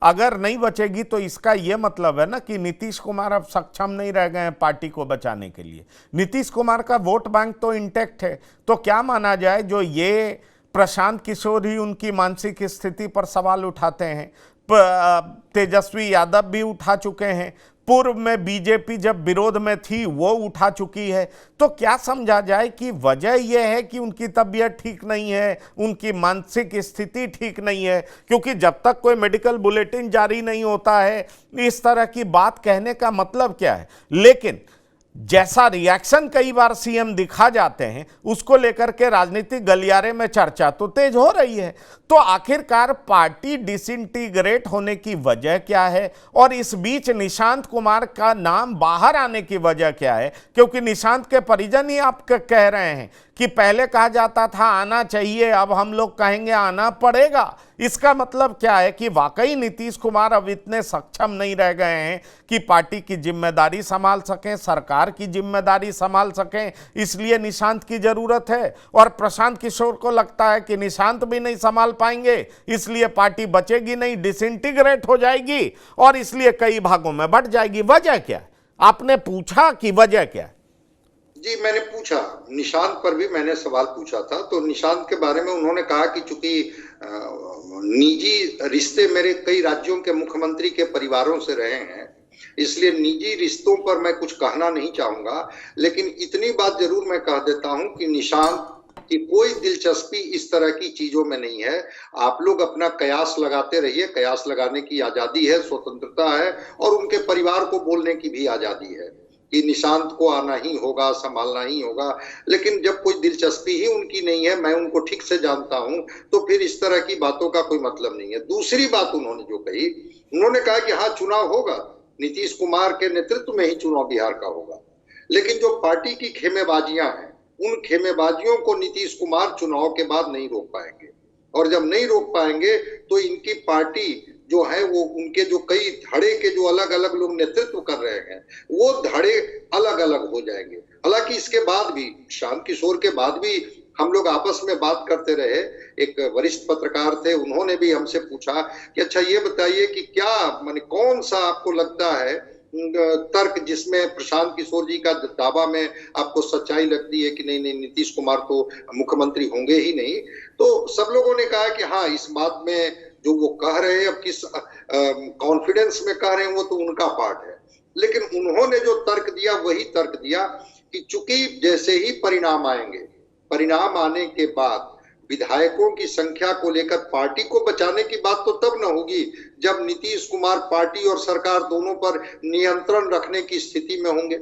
अगर नहीं बचेगी तो इसका यह मतलब है ना कि नीतीश कुमार अब सक्षम नहीं रह गए हैं पार्टी को बचाने के लिए। नीतीश कुमार का वोट बैंक तो इंटैक्ट है। तो क्या माना जाए, जो ये प्रशांत किशोर ही उनकी मानसिक स्थिति पर सवाल उठाते हैं, तेजस्वी यादव भी उठा चुके हैं, पूर्व में बीजेपी जब विरोध में थी वो उठा चुकी है। तो क्या समझा जाए कि वजह यह है कि उनकी तबीयत ठीक नहीं है, उनकी मानसिक स्थिति ठीक नहीं है? क्योंकि जब तक कोई मेडिकल बुलेटिन जारी नहीं होता है, इस तरह की बात कहने का मतलब क्या है? लेकिन जैसा रिएक्शन कई बार सीएम दिखा जाते हैं, उसको लेकर के राजनीतिक गलियारे में चर्चा तो तेज हो रही है। तो आखिरकार पार्टी डिसइंटीग्रेट होने की वजह क्या है, और इस बीच निशांत कुमार का नाम बाहर आने की वजह क्या है? क्योंकि निशांत के परिजन ही आप कह रहे हैं कि पहले कहा जाता था आना चाहिए, अब हम लोग कहेंगे आना पड़ेगा। इसका मतलब क्या है कि वाकई नीतीश कुमार अब इतने सक्षम नहीं रह गए हैं कि पार्टी की जिम्मेदारी संभाल सकें, सरकार की जिम्मेदारी संभाल सकें, इसलिए निशांत की जरूरत है। और प्रशांत किशोर को लगता है कि निशांत भी नहीं संभाल पाएंगे, इसलिए पार्टी बचेगी नहीं, डिसइंटीग्रेट हो जाएगी और इसलिए कई भागों में बंट जाएगी। वजह क्या है? आपने पूछा कि वजह क्या है? जी, मैंने पूछा, निशांत पर भी मैंने सवाल पूछा था। तो निशांत के बारे में उन्होंने कहा कि चूंकि निजी रिश्ते मेरे कई राज्यों के मुख्यमंत्री के परिवारों से रहे हैं, इसलिए निजी रिश्तों पर मैं कुछ कहना नहीं चाहूंगा। लेकिन इतनी बात जरूर मैं कह देता हूं कि निशांत की कोई दिलचस्पी इस तरह की चीजों में नहीं है। आप लोग अपना कयास लगाते रहिए, कयास लगाने की आजादी है, स्वतंत्रता है, और उनके परिवार को बोलने की भी आजादी है कि निशांत को आना ही होगा, संभालना ही होगा। लेकिन जब कोई दिलचस्पी ही उनकी नहीं है, मैं उनको ठीक से जानता हूं, तो फिर इस तरह की बातों का कोई मतलब नहीं है। दूसरी बात उन्होंने जो कही, उन्होंने कहा कि हाँ, चुनाव होगा, नीतीश कुमार के नेतृत्व में ही चुनाव बिहार का होगा। लेकिन जो पार्टी की खेमेबाजियां हैं, उन खेमेबाजियों को नीतीश कुमार चुनाव के बाद नहीं रोक पाएंगे। और जब नहीं रोक पाएंगे तो इनकी पार्टी जो है, वो उनके जो कई धड़े के जो अलग अलग लोग नेतृत्व कर रहे हैं, वो धड़े अलग अलग हो जाएंगे। हालांकि इसके बाद भी, शांत किशोर के बाद भी हम लोग आपस में बात करते रहे। एक वरिष्ठ पत्रकार थे, उन्होंने भी हमसे पूछा कि अच्छा ये बताइए कि क्या माने कौन सा आपको लगता है तर्क जिसमें प्रशांत किशोर जी का दावा में आपको सच्चाई लगती है कि नहीं नहीं नीतीश कुमार तो मुख्यमंत्री होंगे ही नहीं। तो सब लोगों ने कहा कि हाँ, इस बात में जो वो कह रहे हैं, अब किस कॉन्फिडेंस में कह रहे हैं, वो तो उनका पार्ट है। लेकिन उन्होंने जो तर्क दिया, वही तर्क दिया कि चूंकि जैसे ही परिणाम आएंगे, परिणाम आने के बाद विधायकों की संख्या को लेकर पार्टी को बचाने की बात तो तब न होगी जब नीतीश कुमार पार्टी और सरकार दोनों पर नियंत्रण रखने की स्थिति में होंगे।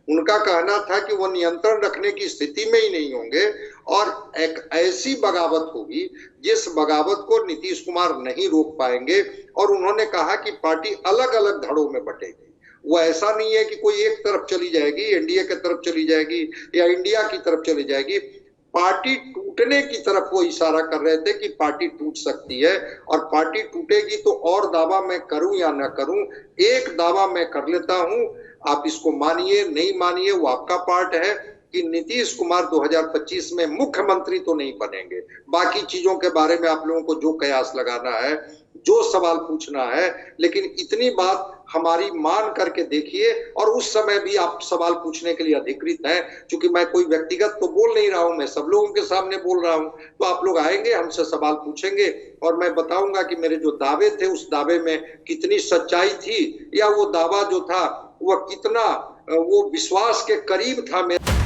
उनका कहना था कि वो नियंत्रण रखने की स्थिति में ही नहीं होंगे और एक ऐसी बगावत होगी जिस बगावत को नीतीश कुमार नहीं रोक पाएंगे। और उन्होंने कहा कि पार्टी अलग अलग धड़ों में बटेगी। वो ऐसा नहीं है कि कोई एक तरफ चली जाएगी, एनडीए की तरफ चली जाएगी या इंडिया की तरफ चली जाएगी। पार्टी टूटने की तरफ वो इशारा कर रहे थे कि पार्टी टूट सकती है, और पार्टी टूटेगी तो और दावा मैं करूं या ना करूं, एक दावा मैं कर लेता हूं, आप इसको मानिए नहीं मानिए वो आपका पार्ट है, कि नीतीश कुमार 2025 में मुख्यमंत्री तो नहीं बनेंगे। बाकी चीजों के बारे में आप लोगों को जो कयास लगाना है, जो सवाल पूछना है, लेकिन इतनी बात हमारी मान करके देखिए। और उस समय भी आप सवाल पूछने के लिए अधिकृत हैं, क्योंकि मैं कोई व्यक्तिगत तो बोल नहीं रहा हूं, मैं सब लोगों के सामने बोल रहा हूं। तो आप लोग आएंगे, हमसे सवाल पूछेंगे और मैं बताऊंगा कि मेरे जो दावे थे उस दावे में कितनी सच्चाई थी, या वो दावा जो था वह कितना वो विश्वास के करीब था मेरे।